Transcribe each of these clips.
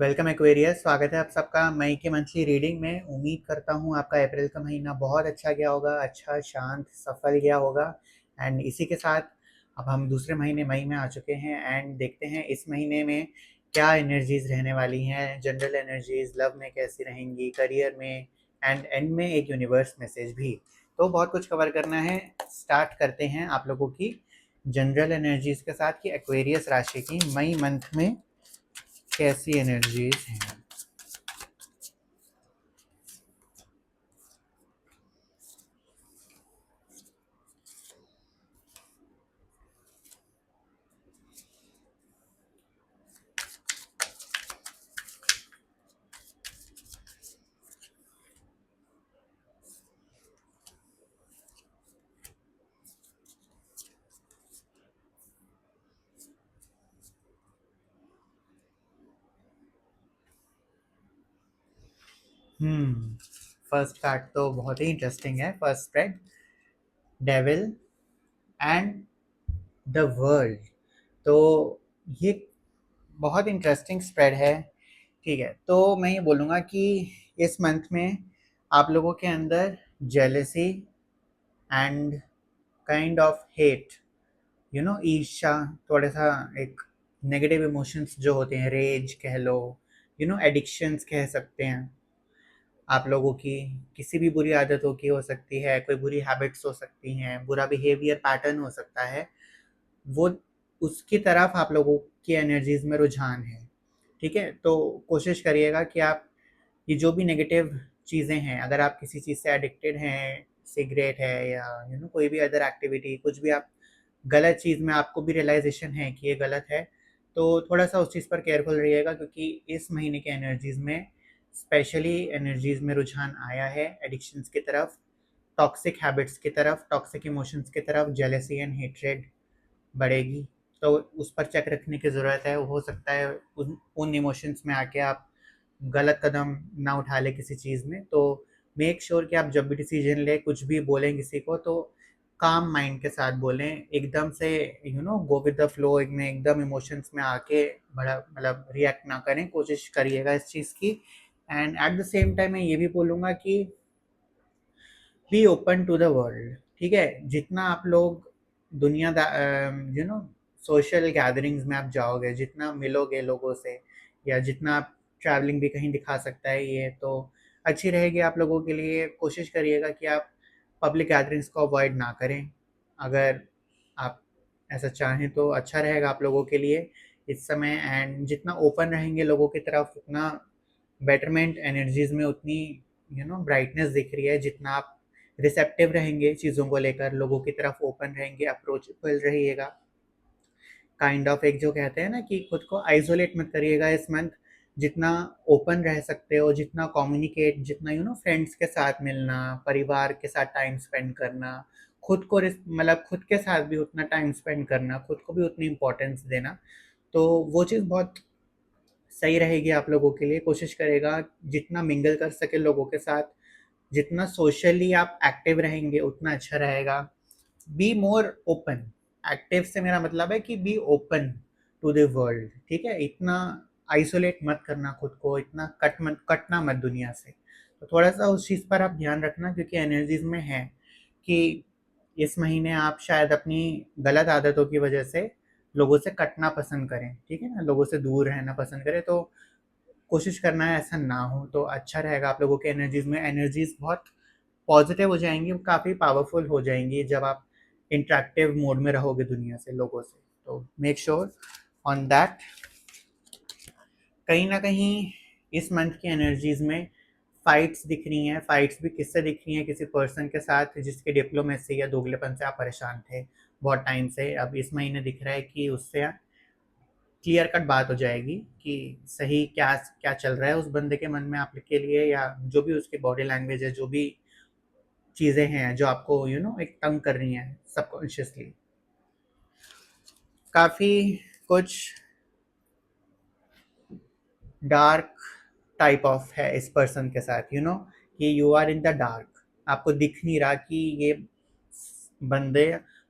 Welcome Aquarius. स्वागत है आप सबका मई के मंथली रीडिंग में। उम्मीद करता हूँ आपका अप्रैल का महीना बहुत अच्छा गया होगा, अच्छा शांत सफल गया होगा। एंड इसी के साथ अब हम दूसरे महीने मई में आ चुके हैं एंड देखते हैं इस महीने में क्या एनर्जीज रहने वाली हैं। जनरल एनर्जीज लव में कैसी रहेंगी, करियर में, एंड एंड में एक यूनिवर्स मैसेज भी। तो बहुत कुछ कवर करना है। स्टार्ट करते हैं आप लोगों की जनरल एनर्जीज के साथ कि एक्वेरियस राशि की मई मंथ में कैसी एनर्जीज हैं। फर्स्ट कार्ड तो बहुत ही इंटरेस्टिंग है। First spread, devil and the world. तो ये बहुत इंटरेस्टिंग स्प्रेड है। ठीक है, तो मैं ये बोलूँगा कि इस मंथ में आप लोगों के अंदर jealousy and kind of hate, ईर्ष्या, थोड़ा सा एक नेगेटिव इमोशंस जो होते हैं, रेज कह लो, एडिक्शंस कह सकते हैं आप लोगों की। किसी भी बुरी आदतों की हो सकती है, कोई बुरी हैबिट्स हो सकती हैं, बुरा बिहेवियर पैटर्न हो सकता है, वो उसकी तरफ आप लोगों की एनर्जीज में रुझान है। ठीक है, तो कोशिश करिएगा कि आप ये जो भी नेगेटिव चीज़ें हैं, अगर आप किसी चीज़ से एडिक्टेड हैं, सिगरेट है या कोई भी अदर एक्टिविटी, कुछ भी आप गलत चीज़ में आपको भी रियलाइजेशन है कि ये गलत है, तो थोड़ा सा उस चीज़ पर केयरफुल रहिएगा, क्योंकि इस महीने के एनर्जीज में स्पेशली एनर्जीज में रुझान आया है एडिक्शंस की तरफ, टॉक्सिक हैबिट्स की तरफ, टॉक्सिक इमोशंस की तरफ। जेलेसी एंड हेट्रेड बढ़ेगी, तो उस पर चेक रखने की ज़रूरत है। हो सकता है उन इमोशंस में आके आप गलत कदम ना उठा ले किसी चीज़ में। तो मेक श्योर कि आप जब भी डिसीजन ले, कुछ भी बोलें किसी को, तो काम माइंड के साथ बोलें। एकदम से गो विद द फ्लो में एकदम इमोशंस में आके बड़ा मतलब रिएक्ट ना करें, कोशिश करिएगा इस चीज़ की। And at the same time मैं ये भी बोलूँगा कि be open to the world. ठीक है, जितना आप लोग दुनिया सोशल गैदरिंग्स में आप जाओगे, जितना मिलोगे लोगों से, या जितना आप ट्रैवलिंग भी कहीं दिखा सकता है ये, तो अच्छी रहेगी आप लोगों के लिए। कोशिश करिएगा कि आप पब्लिक गैदरिंग्स को अवॉइड ना करें। अगर आप ऐसा चाहें तो अच्छा रहेगा आप लोगों के लिए इस समय। एंड जितना ओपन रहेंगे लोगों की तरफ, उतना बेटरमेंट एनर्जीज में, उतनी ब्राइटनेस दिख रही है। जितना आप रिसेप्टिव रहेंगे चीज़ों को लेकर, लोगों की तरफ ओपन रहेंगे, अप्रोचेबल रहिएगा, काइंड ऑफ एक जो कहते हैं ना कि खुद को आइसोलेट मत करिएगा इस मंथ। जितना ओपन रह सकते हो, जितना कम्युनिकेट, जितना फ्रेंड्स के साथ मिलना, परिवार के साथ टाइम स्पेंड करना, खुद को मतलब खुद के साथ भी उतना टाइम स्पेंड करना, खुद को भी उतनी इम्पोर्टेंस देना, तो वो चीज़ बहुत सही रहेगी आप लोगों के लिए। कोशिश करेगा जितना मिंगल कर सके लोगों के साथ, जितना सोशली आप एक्टिव रहेंगे उतना अच्छा रहेगा। Be more open. एक्टिव से मेरा मतलब है कि be open to the world. ठीक है, इतना आइसोलेट मत करना खुद को, इतना कटना मत दुनिया से। तो थोड़ा सा उस चीज़ पर आप ध्यान रखना, क्योंकि एनर्जीज में है कि इस महीने आप शायद अपनी गलत आदतों की वजह से लोगों से कटना पसंद करें। ठीक है ना, लोगों से दूर रहना पसंद करें, तो कोशिश करना है ऐसा ना हो, तो अच्छा रहेगा आप लोगों के एनर्जीज में। एनर्जीज बहुत पॉजिटिव हो जाएंगी, काफ़ी पावरफुल हो जाएंगी जब आप इंटरेक्टिव मोड में रहोगे दुनिया से, लोगों से। तो मेक श्योर ऑन दैट। कहीं ना कहीं इस मंथ की एनर्जीज में फाइट्स दिख रही हैं। फाइट्स भी किससे दिख रही हैं? किसी पर्सन के साथ जिसके डिप्लोमेसी या दोगलेपन से आप परेशान थे बहुत टाइम से। अब इस महीने दिख रहा है कि उससे क्लियर कट बात हो जाएगी कि सही क्या क्या चल रहा है उस बंदे के मन में आपके लिए, या जो भी उसकी बॉडी लैंग्वेज है, जो भी चीज़ें हैं जो आपको एक तंग कर रही हैं सबकॉन्शियसली। काफ़ी कुछ डार्क टाइप ऑफ है इस पर्सन के साथ, कि you are in the dark. आपको दिख नहीं रहा कि ये बंदे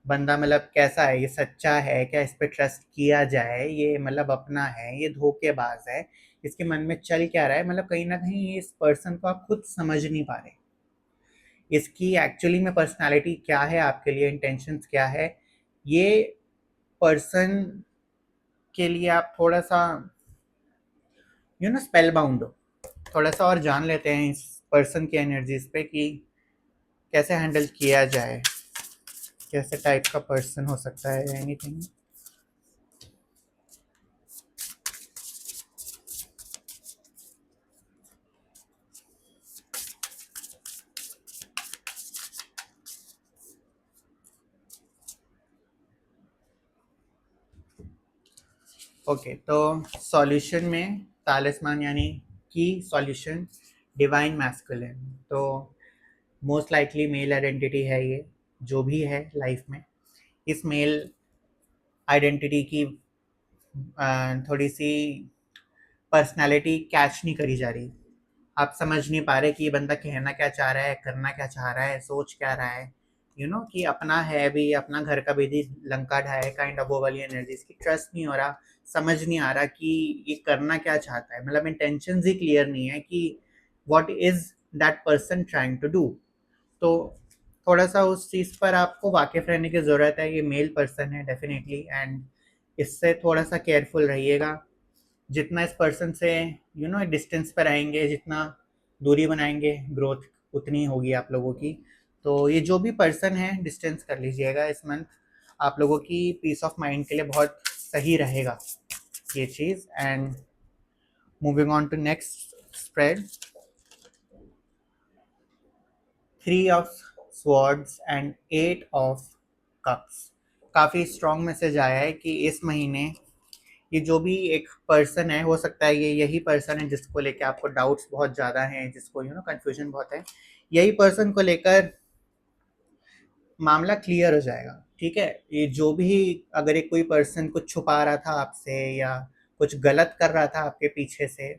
बंदा मतलब कैसा है, ये सच्चा है क्या, इस पे ट्रस्ट किया जाए, ये मतलब अपना है, ये धोखेबाज है, इसके मन में चल क्या रहा है, मतलब कहीं ना कहीं इस पर्सन को आप खुद समझ नहीं पा रहे, इसकी एक्चुअली में पर्सनालिटी क्या है, आपके लिए इंटेंशंस क्या है। ये पर्सन के लिए आप थोड़ा सा स्पेल बाउंड हो, थोड़ा सा और जान लेते हैं इस पर्सन की एनर्जीज पे कि कैसे हैंडल किया जाए, कैसे टाइप का पर्सन हो सकता है, एनीथिंग। ओके, तो सॉल्यूशन में तालिस्मान यानी की सॉल्यूशन डिवाइन मैस्कुलिन, तो मोस्ट लाइकली मेल आइडेंटिटी है ये, जो भी है लाइफ में, इस मेल आइडेंटिटी की थोड़ी सी पर्सनालिटी कैच नहीं करी जा रही, आप समझ नहीं पा रहे कि ये बंदा कहना क्या चाह रहा है, करना क्या चाह रहा है, सोच क्या रहा है, कि अपना है भी, अपना घर का भी लंका ढाए काइंड ऑफ, वो वाली एनर्जी, इसकी ट्रस्ट नहीं हो रहा, समझ नहीं आ रहा कि ये करना क्या चाहता है, मतलब इंटेंशन ही क्लियर नहीं है कि what is that person trying to do. तो थोड़ा सा उस चीज़ पर आपको वाकिफ रहने की ज़रूरत है, ये मेल पर्सन है डेफिनेटली, एंड इससे थोड़ा सा केयरफुल रहिएगा, जितना इस पर्सन से डिस्टेंस पर आएंगे, जितना दूरी बनाएंगे, ग्रोथ उतनी होगी आप लोगों की। तो ये जो भी पर्सन है डिस्टेंस कर लीजिएगा इस मंथ, आप लोगों की पीस ऑफ माइंड के लिए बहुत सही रहेगा ये चीज़। And moving on to next spread, 3 of swords and 8 of cups. काफ़ी स्ट्रॉन्ग मैसेज आया है कि इस महीने ये जो भी एक पर्सन है, हो सकता है ये यही पर्सन है जिसको लेकर आपको डाउट्स बहुत ज़्यादा हैं, जिसको कंफ्यूजन बहुत है, यही पर्सन को लेकर मामला क्लियर हो जाएगा। ठीक है, ये जो भी, अगर एक कोई पर्सन कुछ छुपा रहा था आपसे या कुछ गलत कर रहा था आपके पीछे से,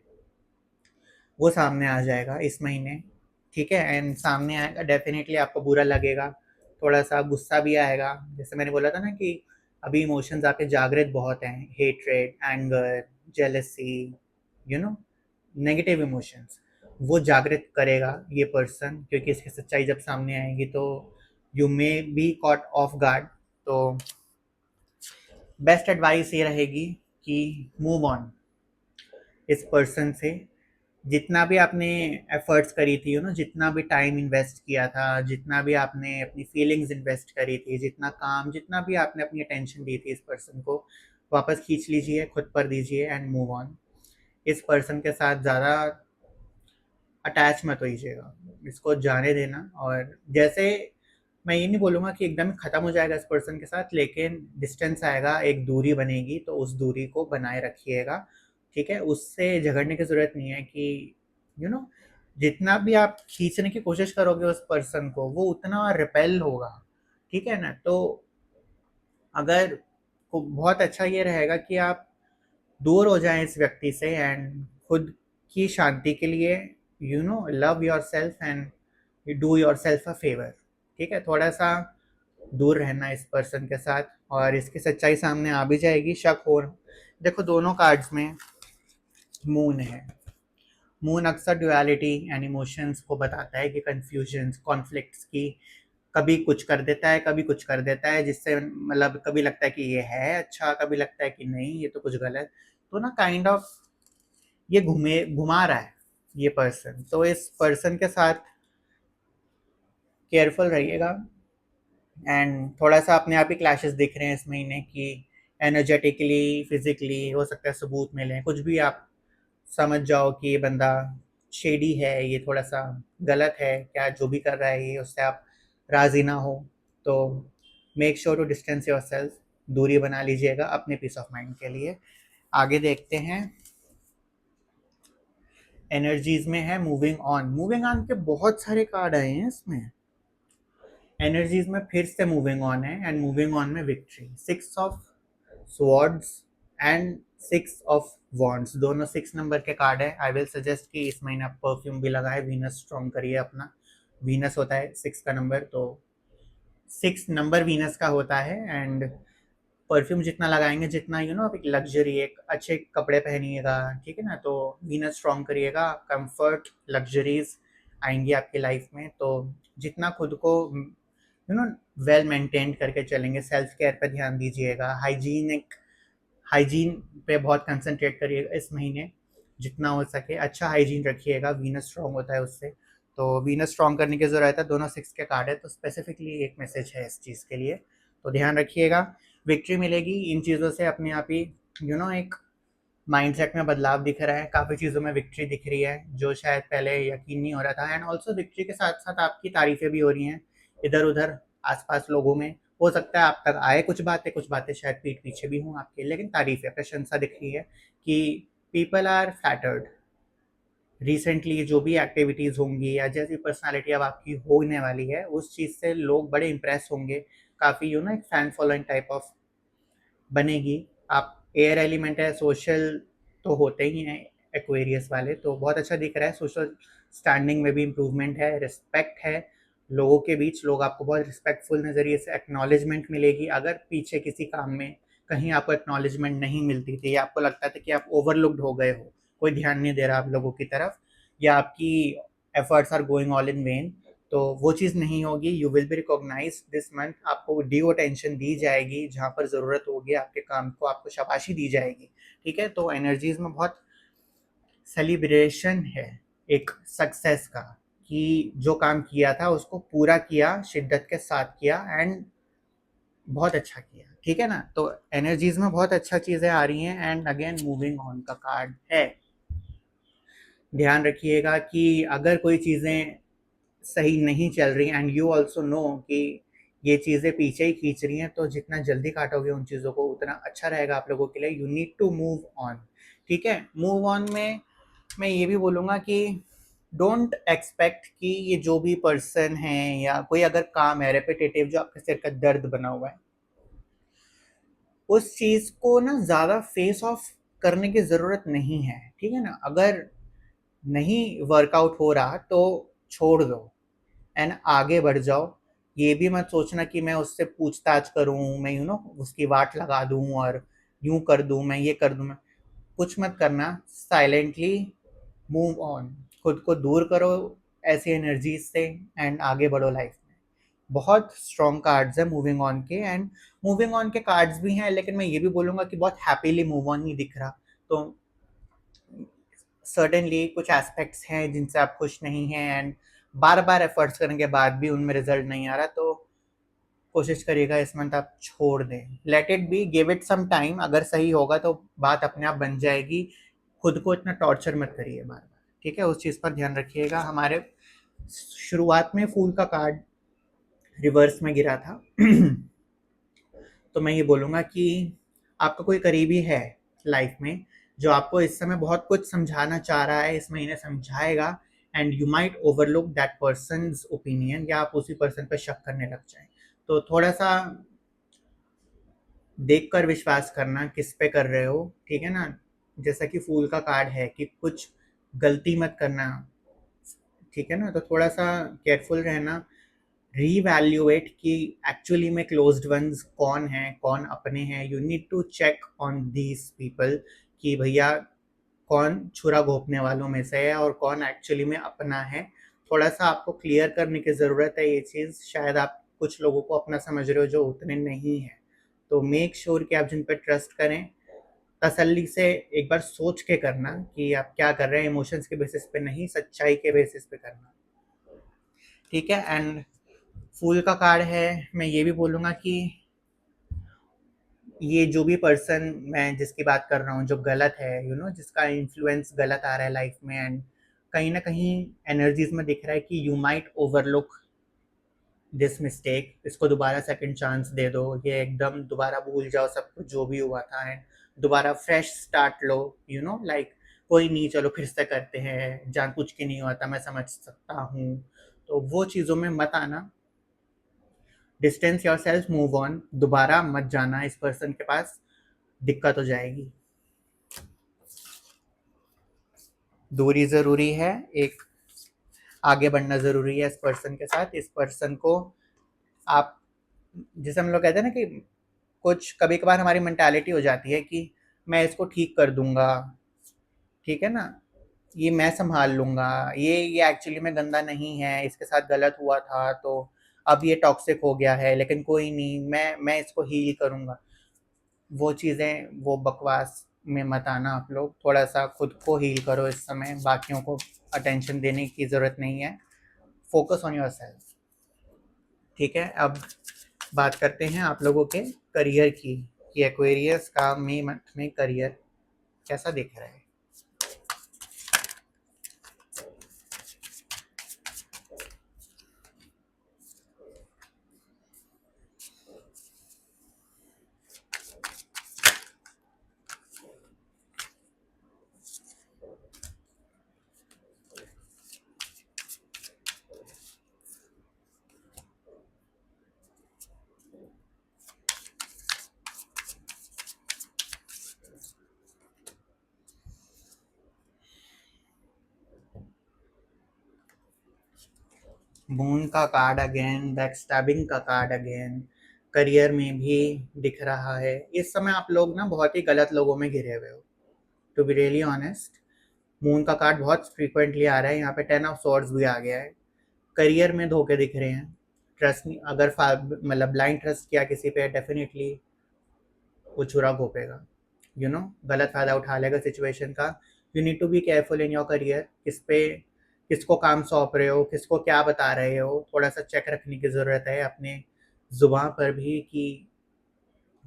वो सामने आ जाएगा इस महीने। ठीक है, एंड सामने आएगा, डेफिनेटली आपको बुरा लगेगा, थोड़ा सा गुस्सा भी आएगा, जैसे मैंने बोला था ना कि अभी इमोशंस आपके जागृत बहुत हैं, hatred, anger, jealousy, you know negative emotions, वो जागृत करेगा ये पर्सन, क्योंकि इसकी सच्चाई जब सामने आएगी तो you may be caught off guard. तो बेस्ट एडवाइस ये रहेगी कि मूव ऑन इस पर्सन से, जितना भी आपने एफर्ट्स करी थी, जितना भी टाइम इन्वेस्ट किया था, जितना भी आपने अपनी फीलिंग्स इन्वेस्ट करी थी, जितना काम, जितना भी आपने अपनी अटेंशन दी थी इस पर्सन को, वापस खींच लीजिए, खुद पर दीजिए एंड मूव ऑन। इस पर्सन के साथ ज़्यादा अटैच मत होइएगा, इसको जाने देना। और जैसे मैं ये नहीं बोलूँगा कि एकदम ख़त्म हो जाएगा इस पर्सन के साथ, लेकिन डिस्टेंस आएगा, एक दूरी बनेगी, तो उस दूरी को बनाए रखिएगा। ठीक है, उससे झगड़ने की ज़रूरत नहीं है कि यू नो जितना भी आप खींचने की कोशिश करोगे उस पर्सन को, वो उतना रिपेल होगा। ठीक है ना, तो अगर बहुत अच्छा ये रहेगा कि आप दूर हो जाएं इस व्यक्ति से, एंड खुद की शांति के लिए love your self and do your self a favour. ठीक है, थोड़ा सा दूर रहना इस पर्सन के साथ, और इसकी सच्चाई सामने आ भी जाएगी, शक हो। देखो, दोनों कार्ड्स में मून है, मून अक्सर ड्युअलिटी एंड इमोशंस को बताता है कि कंफ्यूजन्स, कॉन्फ्लिक्ट्स की, कभी कुछ कर देता है, कभी कुछ कर देता है, जिससे मतलब कभी लगता है कि ये है अच्छा, कभी लगता है कि नहीं ये तो कुछ गलत, तो ना काइंड ऑफ ये घुमा रहा है ये पर्सन। तो इस पर्सन के साथ केयरफुल रहिएगा, एंड थोड़ा सा अपने आप ही क्लैशेस दिख रहे हैं इस महीने की, एनर्जेटिकली, फिजिकली, हो सकता है सबूत मिले, कुछ भी आप समझ जाओ कि ये बंदा शेडी है, ये थोड़ा सा गलत है, क्या जो भी कर रहा है ये, उससे आप राज़ी ना हो, तो make sure to distance yourself, दूरी बना लीजिएगा अपने पीस ऑफ माइंड के लिए। आगे देखते हैं, एनर्जीज में है मूविंग ऑन। मूविंग ऑन के बहुत सारे कार्ड आए हैं इसमें, एनर्जीज में फिर से मूविंग ऑन है, एंड मूविंग ऑन में victory, 6 of swords and 6 of wands, दोनों 6 नंबर के कार्ड है। आई विल सजेस्ट कि इस महीने आप परफ्यूम भी लगाए, वीनस स्ट्रॉन्ग करिए अपना, वीनस होता है 6 का नंबर, तो 6 नंबर वीनस का होता है। एंड परफ्यूम जितना लगाएंगे, जितना आप एक लग्जरी, एक अच्छे कपड़े पहनिएगा, ठीक है ना, तो वीनस स्ट्रॉन्ग करिएगा, कंफर्ट लग्जरीज आएंगी आपकी लाइफ में। तो जितना खुद को वेल मेंटेन करके चलेंगे, सेल्फ केयर पे ध्यान दीजिएगा, हाइजीन पे बहुत कंसंट्रेट करिएगा इस महीने, जितना हो सके अच्छा हाइजीन रखिएगा, वीनस स्ट्रॉन्ग होता है उससे। तो वीनस स्ट्रॉन्ग करने की ज़रूरत है, दोनों 6 के कार्ड है, तो स्पेसिफिकली एक मैसेज है इस चीज़ के लिए, तो ध्यान रखिएगा। विक्ट्री मिलेगी इन चीज़ों से, अपने आप ही एक माइंडसेट में बदलाव दिख रहा है, काफ़ी चीज़ों में विक्ट्री दिख रही है जो शायद पहले यकीन नहीं हो रहा था। एंड ऑल्सो विक्ट्री के साथ साथ आपकी तारीफें भी हो रही हैं इधर उधर आसपास लोगों में। हो सकता है आप तक आए कुछ बातें शायद पीठ पीछे भी हों आपके, लेकिन तारीफें, प्रशंसा दिख रही है कि पीपल आर फ्लैटर्ड। रिसेंटली जो भी एक्टिविटीज़ होंगी या जैसी पर्सनालिटी अब आपकी होने वाली है, उस चीज़ से लोग बड़े इंप्रेस होंगे, काफ़ी एक फैन फॉलोइंग टाइप ऑफ बनेगी। आप एयर एलिमेंट है, सोशल तो होते ही हैं एक्वेरियस वाले, तो बहुत अच्छा दिख रहा है। सोशल स्टैंडिंग में भी इम्प्रूवमेंट है, रिस्पेक्ट है लोगों के बीच, लोग आपको बहुत रिस्पेक्टफुल नज़रिए से एक्नॉलेजमेंट मिलेगी। अगर पीछे किसी काम में कहीं आपको एक्नॉलेजमेंट नहीं मिलती थी या आपको लगता था कि आप ओवरलुक्ड हो गए हो, कोई ध्यान नहीं दे रहा आप लोगों की तरफ, या आपकी efforts are going all in vain, तो वो चीज़ नहीं होगी। You will be recognise this month, आपको ड्यू अटेंशन दी जाएगी, जहाँ पर ज़रूरत होगी आपके काम को आपको शाबाशी दी जाएगी, ठीक है। तो एनर्जीज में बहुत सेलिब्रेशन है एक सक्सेस का, कि जो काम किया था उसको पूरा किया, शिद्दत के साथ किया, एंड बहुत अच्छा किया, ठीक है ना। तो एनर्जीज में बहुत अच्छा चीज़ें आ रही हैं। एंड अगेन मूविंग ऑन का कार्ड है। ध्यान रखिएगा कि अगर कोई चीज़ें सही नहीं चल रही एंड यू ऑल्सो नो कि ये चीज़ें पीछे ही खींच रही हैं, तो जितना जल्दी काटोगे उन चीज़ों को उतना अच्छा रहेगा आप लोगों के लिए। You need to move on, ठीक है। मूव ऑन में मैं ये भी बोलूँगा कि डोंट एक्सपेक्ट कि ये जो भी पर्सन है या कोई अगर काम है रेपिटेटिव जो आपके सिर का दर्द बना हुआ है, उस चीज़ को ना ज़्यादा फेस ऑफ करने की ज़रूरत नहीं है, ठीक है ना। अगर नहीं वर्कआउट हो रहा तो छोड़ दो एंड आगे बढ़ जाओ। ये भी मत सोचना कि मैं उससे पूछताछ करूं, मैं उसकी वाट लगा दूं और यूं कर दूं, मैं ये कर दूं, मैं कुछ मत करना। साइलेंटली मूव ऑन, खुद को दूर करो ऐसी एनर्जीज से एंड आगे बढ़ो लाइफ में। बहुत स्ट्रॉन्ग कार्ड्स है मूविंग ऑन के। एंड मूविंग ऑन के कार्ड्स भी हैं, लेकिन मैं ये भी बोलूँगा कि बहुत हैप्पीली मूव ऑन नहीं दिख रहा। तो सर्टेनली कुछ एस्पेक्ट्स हैं जिनसे आप खुश नहीं हैं एंड बार बार एफर्ट्स करने के बाद भी उनमें रिजल्ट नहीं आ रहा, तो कोशिश करिएगा इस मंथ आप छोड़ दें, let it be, give it some time. अगर सही होगा तो बात अपने आप बन जाएगी। खुद को इतना टॉर्चर मत करिए बार बार, ठीक है, उस चीज़ पर ध्यान रखिएगा। हमारे शुरुआत में फूल का कार्ड रिवर्स में गिरा था तो मैं ये बोलूँगा कि आपका कोई करीबी है लाइफ में जो आपको इस समय बहुत कुछ समझाना चाह रहा है, इस महीने समझाएगा। And you might overlook that person's opinion, या आप उसी पर्सन पर शक करने लग जाएं। तो थोड़ा सा देख कर विश्वास करना किस पे कर रहे हो, ठीक है ना। जैसा कि फूल का कार्ड है कि कुछ गलती मत करना, ठीक है ना। तो थोड़ा सा केयरफुल रहना, रीवैल्यूएट कि एक्चुअली में क्लोज्ड वंस कौन हैं, कौन अपने हैं। You need to check on these people कि भैया कौन छुरा घोंपने वालों में से है और कौन एक्चुअली में अपना है। थोड़ा सा आपको क्लियर करने की ज़रूरत है ये चीज़। शायद आप कुछ लोगों को अपना समझ रहे हो जो उतने नहीं हैं, तो मेक श्योर कि आप जिन पर ट्रस्ट करें, तसल्ली से एक बार सोच के करना कि आप क्या कर रहे हैं, इमोशंस के बेसिस पे नहीं, सच्चाई के बेसिस पे करना, ठीक है। एंड फूल का कार्ड है, मैं ये भी बोलूँगा कि ये जो भी पर्सन मैं जिसकी बात कर रहा हूँ जो गलत है, जिसका इन्फ्लुएंस गलत आ रहा है लाइफ में, एंड कहीं ना कहीं एनर्जीज में दिख रहा है कि you might overlook this mistake, इसको दोबारा सेकंड चांस दे दो, ये एकदम दोबारा भूल जाओ सब कुछ जो भी हुआ था एंड दोबारा फ्रेश स्टार्ट लो। लाइक कोई नहीं, चलो फिर से करते हैं, जान कुछ की नहीं हुआ था, मैं समझ सकता हूँ। तो वो चीज़ों में मत आना, distance your self, move on, दोबारा मत जाना इस पर्सन के पास, दिक्कत हो जाएगी। दूरी ज़रूरी है, एक आगे बढ़ना ज़रूरी है इस पर्सन के साथ। इस पर्सन को आप जैसे हम लोग कहते हैं ना कि कुछ कभी कभार हमारी मेंटालिटी हो जाती है कि मैं इसको ठीक कर दूंगा, ठीक है ना, ये मैं संभाल लूंगा, ये एक्चुअली में गंदा नहीं है, इसके साथ गलत हुआ था तो अब ये टॉक्सिक हो गया है, लेकिन कोई नहीं, मैं इसको हील करूंगा। वो चीज़ें, वो बकवास में मत आना आप लोग। थोड़ा सा खुद को हील करो इस समय, बाकियों को अटेंशन देने की ज़रूरत नहीं है। Focus on your self. ठीक है, अब बात करते हैं आप लोगों के करियर की, कि एक्वेरियस का मई मंथ में करियर कैसा दिख रहा है। मून का कार्ड अगेन, बैकस्टैबिंग का कार्ड अगेन, करियर में भी दिख रहा है। इस समय आप लोग ना बहुत ही गलत लोगों में घिरे हुए हो, to be really honest. Moon का कार्ड बहुत फ्रीक्वेंटली आ रहा है यहाँ पे, 10 ऑफ सॉर्ड्स भी आ गया है। करियर में धोखे दिख रहे हैं। ट्रस्ट नहीं, अगर मतलब ब्लाइंड ट्रस्ट किया किसी पे, डेफिनेटली वो छुरा घोपेगा, गलत फायदा उठा लेगा सिचुएशन का। You need to be careful in your career. किसको काम सौंप रहे हो, किसको क्या बता रहे हो, थोड़ा सा चेक रखने की ज़रूरत है अपने जुबान पर भी, कि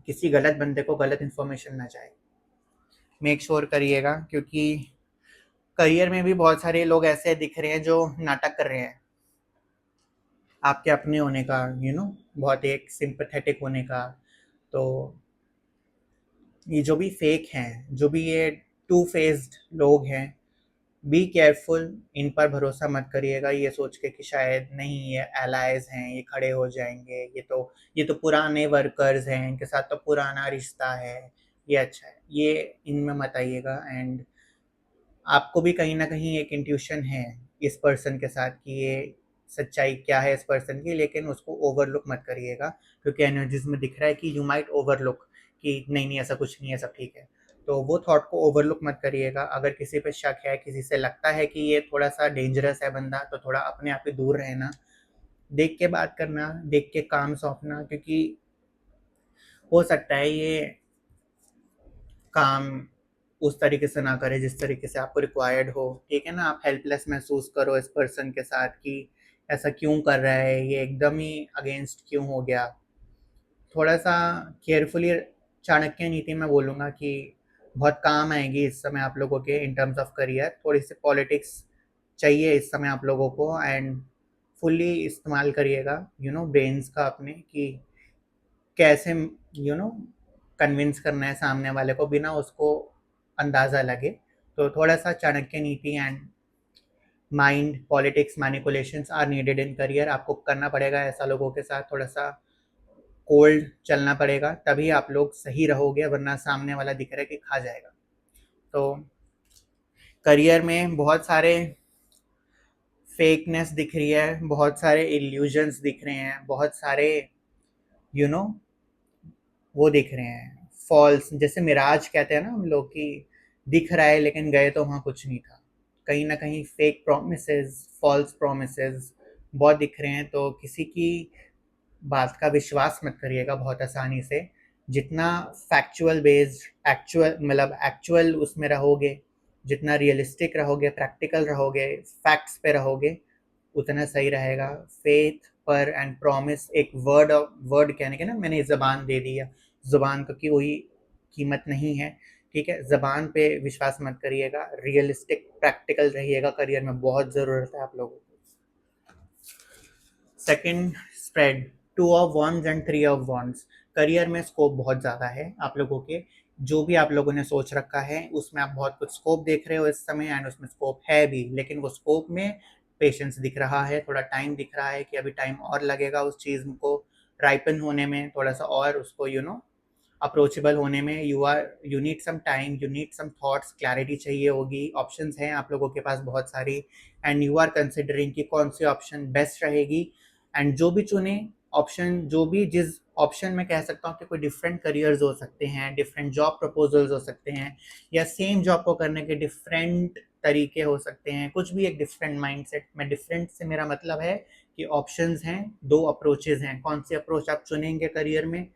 किसी गलत बंदे को गलत इन्फॉर्मेशन ना जाए। मेक श्योर करिएगा, क्योंकि करियर में भी बहुत सारे लोग ऐसे दिख रहे हैं जो नाटक कर रहे हैं आपके अपने होने का, बहुत एक सिंपथेटिक होने का। तो ये जो भी फेक हैं, जो भी ये टू फेस्ड लोग हैं, बी केयरफुल। इन पर भरोसा मत करिएगा ये सोच के कि शायद नहीं ये एलाइज हैं, ये खड़े हो जाएंगे, ये तो पुराने वर्कर्स हैं, इनके साथ तो पुराना रिश्ता है, ये अच्छा है, ये इनमें मत आइएगा। एंड आपको भी कहीं ना कहीं एक इंट्यूशन है इस पर्सन के साथ कि ये सच्चाई क्या है इस पर्सन की, लेकिन उसको ओवरलुक मत करिएगा, क्योंकि एनर्जीज में दिख रहा है कि यू माइट ओवरलुक, कि नहीं नहीं ऐसा कुछ नहीं है, सब ठीक है। तो वो थॉट को ओवरलुक मत करिएगा। अगर किसी पे शक है, किसी से लगता है कि ये थोड़ा सा डेंजरस है बंदा, तो थोड़ा अपने आप ही दूर रहना, देख के बात करना, देख के काम सौंपना, क्योंकि हो सकता है ये काम उस तरीके से ना करे जिस तरीके से आपको रिक्वायर्ड हो। ठीक है ना, आप हेल्पलेस महसूस करो इस पर्सन के साथ कि ऐसा क्यों कर रहा है, ये एकदम ही अगेंस्ट क्यों हो गया। थोड़ा सा केयरफुली, चाणक्य नीति में बोलूँगा कि बहुत काम आएगी इस समय आप लोगों के इन टर्म्स ऑफ करियर। थोड़ी सी पॉलिटिक्स चाहिए इस समय आप लोगों को, एंड फुल्ली इस्तेमाल करिएगा ब्रेन्स का अपने, कि कैसे कन्विंस करना है सामने वाले को बिना उसको अंदाज़ा लगे। तो थोड़ा सा चाणक्य नीति and mind politics manipulations are needed in career. आपको करना पड़ेगा ऐसा लोगों के साथ, थोड़ा सा कोल्ड चलना पड़ेगा, तभी आप लोग सही रहोगे, वरना सामने वाला दिख रहा है कि खा जाएगा। तो करियर में बहुत सारे फेकनेस दिख रही है, बहुत सारे इल्यूजन्स दिख रहे हैं, बहुत सारे यू नो वो दिख रहे हैं फॉल्स, जैसे मिराज कहते हैं ना हम लोग, कि दिख रहा है लेकिन गए तो वहाँ कुछ नहीं था। कहीं ना कहीं फेक प्रोमिसेस, फॉल्स प्रोमिसेस बहुत दिख रहे हैं। तो किसी की बात का विश्वास मत करिएगा बहुत आसानी से। जितना फैक्चुअल बेस्ड, एक्चुअल मतलब एक्चुअल उसमें रहोगे, जितना रियलिस्टिक रहोगे, प्रैक्टिकल रहोगे, फैक्ट्स पे रहोगे, उतना सही रहेगा। फेथ पर एंड प्रॉमिस एक वर्ड कहने के ना, मैंने ज़बान दे दिया, ज़ुबान का की कोई कीमत नहीं है। ठीक है, ज़बान पे विश्वास मत करिएगा, रियलिस्टिक प्रैक्टिकल रहिएगा, करियर में बहुत ज़रूरत है आप लोगों को। Second spread, 2 of wands and 3 of wands. Career में स्कोप बहुत ज़्यादा है आप लोगों के, जो भी आप लोगों ने सोच रखा है उसमें आप बहुत कुछ स्कोप देख रहे हो इस समय, एंड उसमें स्कोप है भी, लेकिन वो स्कोप में पेशेंस दिख रहा है, थोड़ा टाइम दिख रहा है कि अभी टाइम और लगेगा उस चीज़ को राइपन होने में, थोड़ा सा और उसको अप्रोचेबल होने में। You need some time, you need some thoughts, clarity चाहिए होगी। ऑप्शंस हैं आप लोगों के पास बहुत सारी, एंड यू आर कंसिडरिंग कि कौन सी ऑप्शन बेस्ट रहेगी, एंड जो भी चुने ऑप्शन जो भी जिस ऑप्शन में कह सकता हूँ कि कोई डिफरेंट करियर्स हो सकते हैं, डिफरेंट जॉब प्रपोजल्स हो सकते हैं, या सेम जॉब को करने के डिफरेंट तरीके हो सकते हैं, कुछ भी एक डिफरेंट माइंडसेट में। डिफरेंट से मेरा मतलब है कि ऑप्शंस हैं, दो अप्रोचेज हैं, कौन सी अप्रोच आप चुनेंगे करियर में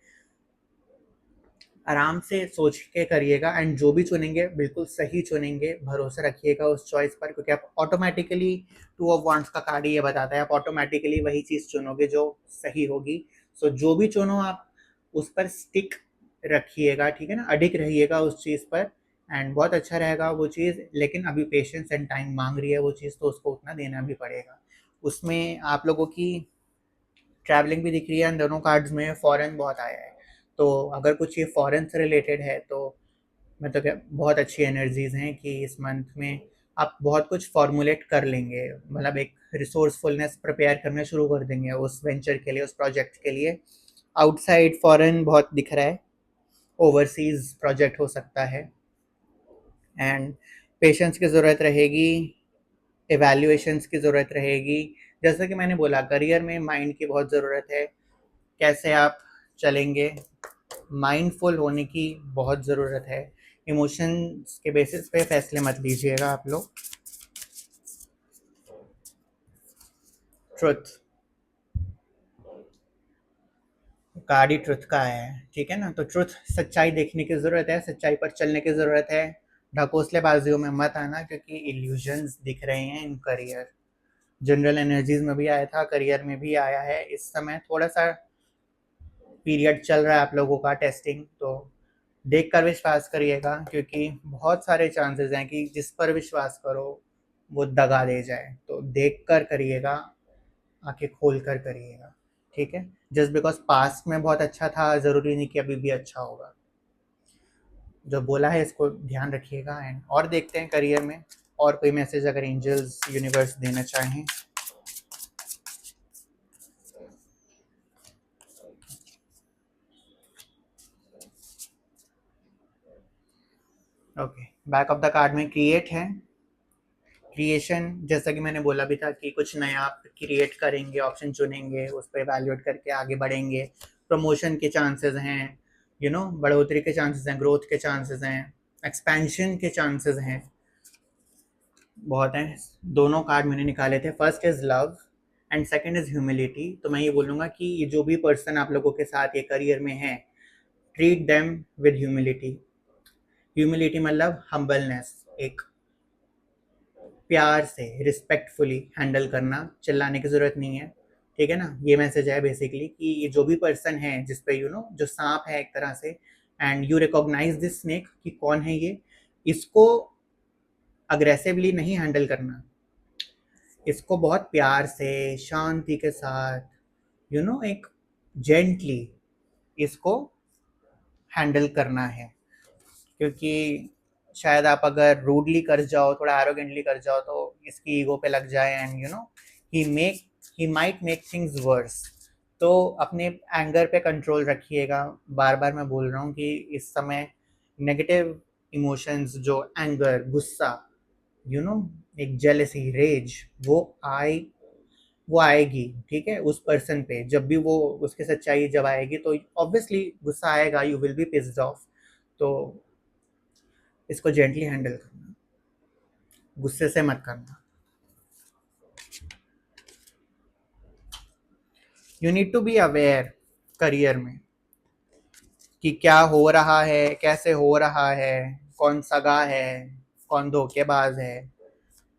आराम से सोच के करिएगा, एंड जो भी चुनेंगे बिल्कुल सही चुनेंगे, भरोसा रखिएगा उस चॉइस पर, क्योंकि आप ऑटोमेटिकली टू ऑफ वांट्स का कार्ड ये बताता है आप ऑटोमेटिकली वही चीज़ चुनोगे जो सही होगी। सो जो भी चुनो आप उस पर स्टिक रखिएगा, ठीक है ना, अडिग रहिएगा उस चीज़ पर, एंड बहुत अच्छा रहेगा वो चीज़। लेकिन अभी पेशेंस एंड टाइम मांग रही है वो चीज़, तो उसको उतना देना भी पड़ेगा। उसमें आप लोगों की ट्रैवलिंग भी दिख रही है, दोनों कार्ड्स में फॉरेन बहुत आया है। तो अगर कुछ ये फॉरेन से रिलेटेड है तो मतलब क्या बहुत अच्छी एनर्जीज हैं कि इस मंथ में आप बहुत कुछ फॉर्मुलेट कर लेंगे, मतलब एक रिसोर्सफुलनेस प्रिपेयर करना शुरू कर देंगे उस वेंचर के लिए, उस प्रोजेक्ट के लिए। आउटसाइड फॉरेन बहुत दिख रहा है, ओवरसीज प्रोजेक्ट हो सकता है, एंड पेशेंस की ज़रूरत रहेगी, एवैल्यूएशंस की ज़रूरत रहेगी। जैसा कि मैंने बोला करियर में माइंड की बहुत ज़रूरत है, कैसे आप चलेंगे, माइंडफुल होने की बहुत ज़रूरत है। इमोशंस के बेसिस पे फैसले मत लीजिएगा आप लोग। ट्रुथ, कार्ड ही ट्रुथ का है, ठीक है ना। तो ट्रुथ, सच्चाई देखने की ज़रूरत है, सच्चाई पर चलने की ज़रूरत है। ढकोसलेबाजियों में मत आना, क्योंकि इल्यूजन्स दिख रहे हैं इन करियर। जनरल एनर्जीज में भी आया था, करियर में भी आया है। इस समय थोड़ा सा पीरियड चल रहा है आप लोगों का टेस्टिंग, तो देख कर विश्वास करिएगा, क्योंकि बहुत सारे चांसेस हैं कि जिस पर विश्वास करो वो दगा दे जाए। तो देख कर करिएगा, आंखें खोल कर करिएगा, ठीक है। जस्ट बिकॉज पास्ट में बहुत अच्छा था ज़रूरी नहीं कि अभी भी अच्छा होगा। जो बोला है इसको ध्यान रखिएगा। एंड और देखते हैं करियर में और कोई मैसेज अगर एंजल्स यूनिवर्स देना चाहें। Okay, back of the card में क्रिएट है। क्रिएशन, जैसा कि मैंने बोला भी था कि कुछ नया आप क्रिएट करेंगे, ऑप्शन चुनेंगे, उस पर एवेल्युएट करके आगे बढ़ेंगे। प्रमोशन के चांसेस हैं, बढ़ोतरी के चांसेस हैं, ग्रोथ के चांसेस हैं, एक्सपेंशन के चांसेस हैं, बहुत हैं। दोनों कार्ड मैंने निकाले थे, first is love and second is humility. तो मैं ये बोलूँगा कि ये जो भी पर्सन आप लोगों के साथ ये करियर में है, treat them with humility. Humility मतलब हम्बलनेस, एक प्यार से रिस्पेक्टफुली हैंडल करना, चिल्लाने की ज़रूरत नहीं है, ठीक है ना। ये मैसेज है बेसिकली कि ये जो भी पर्सन है जिस पे जो सांप है एक तरह से, and you recognise this snake कि कौन है ये, इसको अग्रेसिवली नहीं हैंडल करना, इसको बहुत प्यार से शांति के साथ एक जेंटली इसको हैंडल करना है। क्योंकि शायद आप अगर रूडली कर जाओ, थोड़ा एरोगेंटली कर जाओ, तो इसकी ईगो पे लग जाए, and he make he might make things verse. तो अपने एंगर पे कंट्रोल रखिएगा। बार बार मैं बोल रहा हूँ कि इस समय नेगेटिव इमोशंस, जो एंगर, गुस्सा, यू नो एक जेलसी, रेज, वो आएगी, ठीक है, उस पर्सन पे। जब भी वो उसकी सच्चाई जब आएगी तो ऑब्वियसली गुस्सा आएगा, you will be pissed off. तो इसको जेंटली हैंडल करना, गुस्से से मत करना। You need to be aware career में कि क्या हो रहा है, कैसे हो रहा है, कौन सगा है, कौन धोखेबाज है,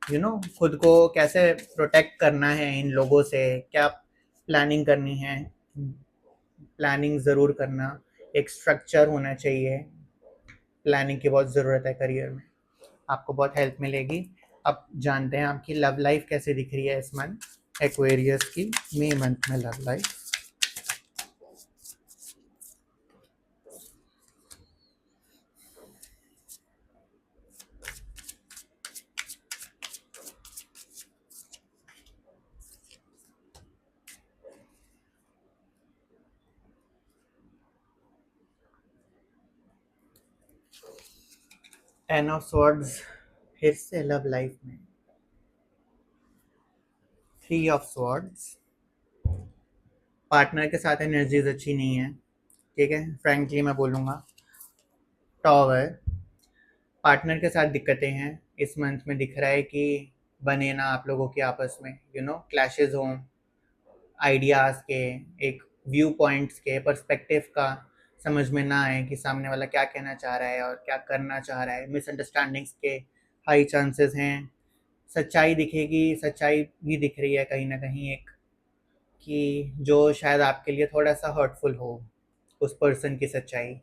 खुद को कैसे प्रोटेक्ट करना है इन लोगों से, क्या प्लानिंग करनी है। प्लानिंग ज़रूर करना, एक स्ट्रक्चर होना चाहिए। प्लानिंग की बहुत ज़रूरत है करियर में, आपको बहुत हेल्प मिलेगी। अब जानते हैं आपकी लव लाइफ कैसे दिख रही है इस मंथ एक्वेरियस की, मई मंथ में love life. Ten of swords फिर से लव लाइफ में, थ्री ऑफ स्वॉर्ड्स, पार्टनर के साथ एनर्जीज अच्छी नहीं है, ठीक है, फ्रैंकली मैं बोलूँगा। टॉवर, पार्टनर के साथ दिक्कतें हैं इस मंथ में, दिख रहा है कि बने ना आप लोगों के आपस में, क्लैशेस हों आइडियाज़ के, एक व्यू पॉइंट्स के, पर्सपेक्टिव का समझ में ना आए कि सामने वाला क्या कहना चाह रहा है और क्या करना चाह रहा है, मिसअंडरस्टैंडिंग्स के हाई चांसेस हैं। सच्चाई दिखेगी, सच्चाई भी दिख रही है कहीं ना कहीं एक, कि जो शायद आपके लिए थोड़ा सा हर्टफुल हो, उस पर्सन की सच्चाई,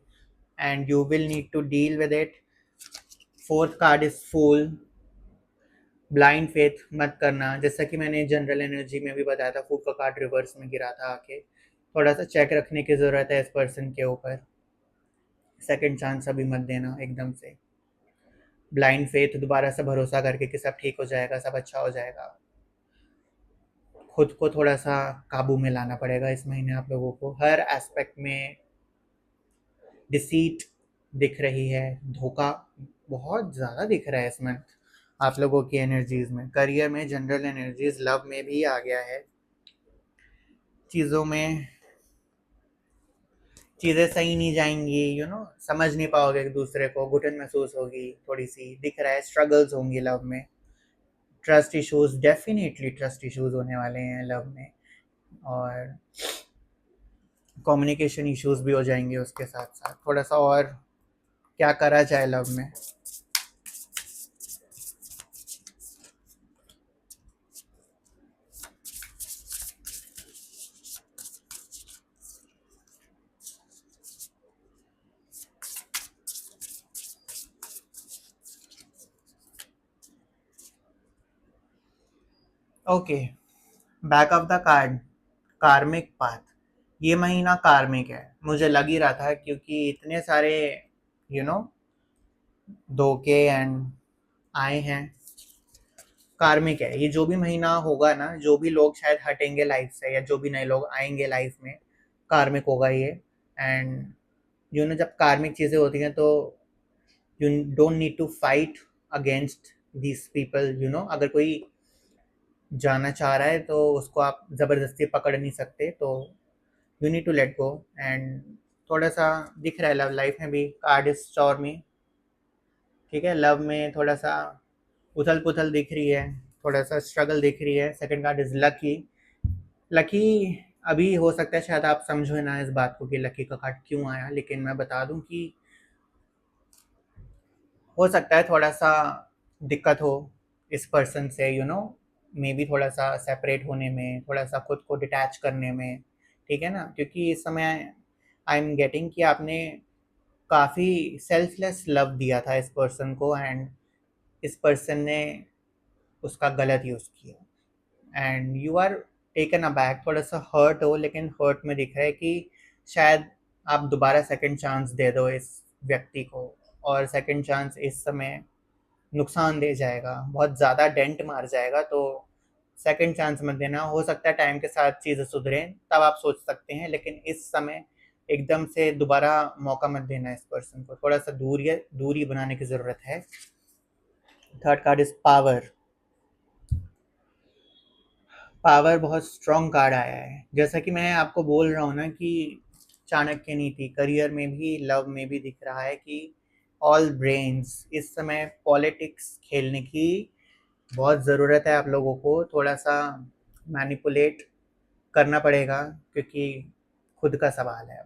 and you will need to deal with it. Fourth card is fool. Blind faith मत करना, जैसा कि मैंने जनरल एनर्जी में भी बताया था, फूल का कार्ड रिवर्स में गिरा था आके, थोड़ा सा चेक रखने की ज़रूरत है इस पर्सन के ऊपर। सेकंड चांस अभी मत देना एकदम से। ब्लाइंड फेथ, दोबारा से भरोसा करके कि सब ठीक हो जाएगा, सब अच्छा हो जाएगा। खुद को थोड़ा सा काबू में लाना पड़ेगा इस महीने आप लोगों को, हर एस्पेक्ट में डिसीट दिख रही है, धोखा बहुत ज़्यादा दिख रहा है इस मंथ आप लोगों की एनर्जीज में। करियर में जनरल एनर्जीज, लव में भी आ गया है। चीज़ों में चीज़ें सही नहीं जाएंगी, समझ नहीं पाओगे एक दूसरे को, घुटन महसूस होगी थोड़ी सी, दिख रहा है स्ट्रगल्स होंगी लव में। Trust issues, definitely trust issues होने वाले हैं लव में, और कम्युनिकेशन इश्यूज भी हो जाएंगे उसके साथ साथ। थोड़ा सा और क्या करा जाए लव में। Okay, back of the card, कार्मिक पाथ। ये महीना कार्मिक है, मुझे लग ही रहा था, क्योंकि इतने सारे यू नो धोखे एंड आए हैं। कार्मिक है ये, जो भी महीना होगा ना, जो भी लोग शायद हटेंगे लाइफ से या जो भी नए लोग आएंगे लाइफ में, कार्मिक होगा ये। एंड जब कार्मिक चीज़ें होती हैं तो you don't need to fight against this people. अगर कोई जाना चाह रहा है तो उसको आप ज़बरदस्ती पकड़ नहीं सकते, तो you need to let go. And थोड़ा सा दिख रहा है लव लाइफ में भी, कार्ड इज स्टॉर्मी, ठीक है। लव में थोड़ा सा उथल पुथल दिख रही है, थोड़ा सा स्ट्रगल दिख रही है। Second card is lucky. Lucky, अभी हो सकता है शायद आप समझो ना इस बात को कि लकी का कार्ड क्यों आया, लेकिन मैं बता दूं कि हो सकता है थोड़ा सा दिक्कत हो इस पर्सन से, मे बी थोड़ा सा सेपरेट होने में, थोड़ा सा खुद को डिटैच करने में, ठीक है ना। क्योंकि इस समय आई एम गेटिंग कि आपने काफ़ी सेल्फलेस लव दिया था इस पर्सन को, एंड इस पर्सन ने उसका गलत यूज़ किया, and you are taken aback, थोड़ा सा हर्ट हो। लेकिन हर्ट में दिख रहा है कि शायद आप दोबारा सेकंड चांस दे दो इस व्यक्ति को, और सेकंड चांस इस समय नुकसान दे जाएगा, बहुत ज़्यादा डेंट मार जाएगा, तो सेकंड चांस मत देना। हो सकता है टाइम के साथ चीज़ें सुधरें, तब आप सोच सकते हैं, लेकिन इस समय एकदम से दोबारा मौका मत देना इस पर्सन को, थोड़ा सा दूरी बनाने की ज़रूरत है। Third card is power. Power बहुत स्ट्रॉन्ग कार्ड आया है, जैसा कि मैं आपको बोल रहा हूँ ना कि चाणक्य नीति, करियर में भी लव में भी दिख रहा है कि ऑल ब्रेन्स, इस समय पॉलिटिक्स खेलने की बहुत ज़रूरत है आप लोगों को। थोड़ा सा मैनिपुलेट करना पड़ेगा, क्योंकि खुद का सवाल है।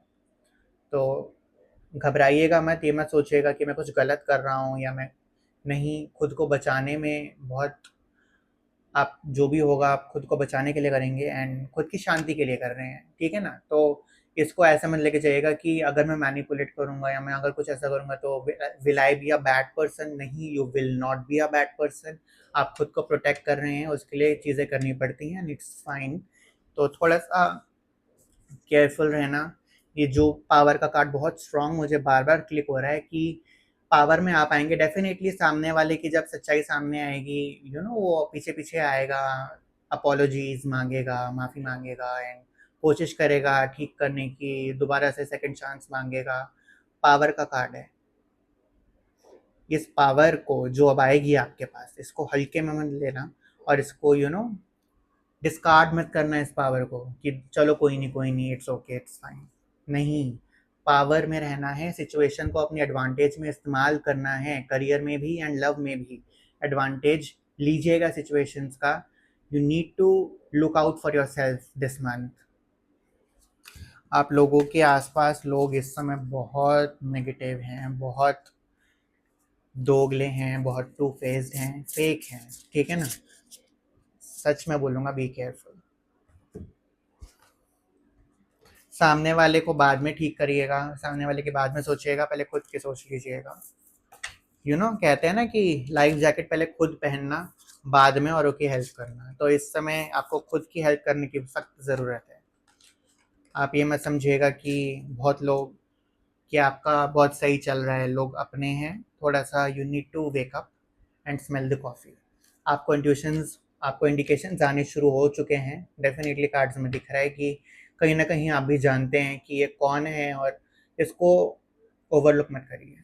तो घबराइएगा मत, ये मत सोचिएगा कि मैं कुछ गलत कर रहा हूँ या मैं नहीं, खुद को बचाने में बहुत, आप जो भी होगा आप खुद को बचाने के लिए करेंगे एंड खुद की शांति के लिए कर रहे हैं, ठीक है ना। तो इसको ऐसा मत लेके जाइएगा कि अगर मैं मैनिपुलेट करूंगा या मैं अगर कुछ ऐसा करूंगा तो will I be a bad person. नहीं, you will not be a bad person. आप खुद को प्रोटेक्ट कर रहे हैं, उसके लिए चीज़ें करनी पड़ती हैं, इट्स फाइन। तो थोड़ा सा केयरफुल रहना। ये जो पावर का कार्ड बहुत स्ट्रांग मुझे बार बार क्लिक हो रहा है कि पावर में आप आएंगे डेफिनेटली। सामने वाले की जब सच्चाई सामने आएगी, वो पीछे पीछे आएगा, अपोलॉजीज मांगेगा, माफ़ी मांगेगा, एंड कोशिश करेगा ठीक करने की, दोबारा से सेकंड चांस मांगेगा। पावर का कार्ड है। इस पावर को जो अब आएगी आपके पास, इसको हल्के में मत लेना, और इसको डिस्कार्ड मत करना इस पावर को कि चलो कोई नहीं, इट्स ओके, इट्स फाइन। नहीं, पावर में रहना है, सिचुएशन को अपने एडवांटेज में इस्तेमाल करना है, करियर में भी एंड लव में भी एडवांटेज लीजिएगा सिचुएशंस का। You need to look out for yourself this month. आप लोगों के आसपास लोग इस समय बहुत नेगेटिव हैं, बहुत दोगले हैं, बहुत टू फेस्ड हैं, फेक हैं, ठीक है ना? सच में बोलूँगा, बी केयरफुल। सामने वाले को बाद में ठीक करिएगा, सामने वाले के बाद में सोचिएगा, पहले खुद की सोच लीजिएगा। कहते हैं ना कि लाइफ जैकेट पहले खुद पहनना, बाद में औरों की हेल्प करना। तो इस समय आपको खुद की हेल्प करने की सख्त ज़रूरत है। आप ये मत समझिएगा कि बहुत लोग, कि आपका बहुत सही चल रहा है, लोग अपने हैं। थोड़ा सा you need to wake up and smell the coffee. आपको इंडिकेशंस आने शुरू हो चुके हैं। डेफिनेटली कार्ड्स में दिख रहा है कि कहीं ना कहीं आप भी जानते हैं कि ये कौन है, और इसको ओवरलुक मत करिए।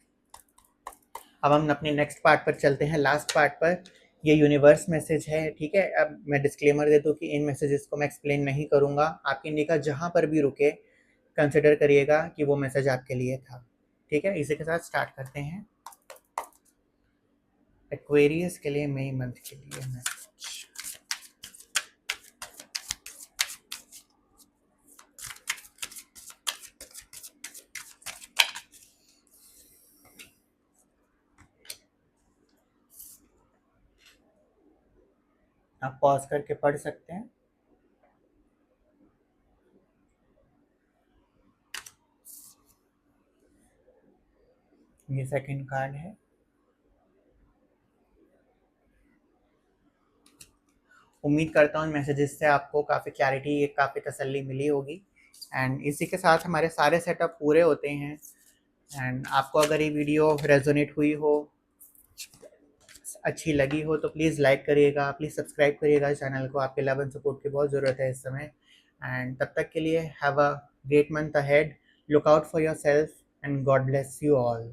अब हम अपने नेक्स्ट पार्ट पर चलते हैं, लास्ट पार्ट पर। ये यूनिवर्स मैसेज है, ठीक है? अब मैं डिस्क्लेमर दे दूँ कि इन मैसेजेस को मैं एक्सप्लेन नहीं करूँगा। आपकी निगाह जहाँ पर भी रुके, कंसिडर करिएगा कि वो मैसेज आपके लिए था, ठीक है? इसी के साथ स्टार्ट करते हैं। एक्वेरियस के लिए मई मंथ के लिए मैसेज। आप पॉज करके पढ़ सकते हैं। ये सेकंड कार्ड है। उम्मीद करता हूँ मैसेजेस से आपको काफ़ी क्लैरिटी, काफ़ी तसल्ली मिली होगी। एंड इसी के साथ हमारे सारे सेटअप पूरे होते हैं। एंड आपको अगर ये वीडियो रेजोनेट हुई हो, अच्छी लगी हो, तो प्लीज़ लाइक करिएगा, प्लीज़ सब्सक्राइब करिएगा चैनल को। आपके लव एंड सपोर्ट की बहुत ज़रूरत है इस समय। एंड तब तक के लिए have a great month ahead. Look out for your self and God bless you all.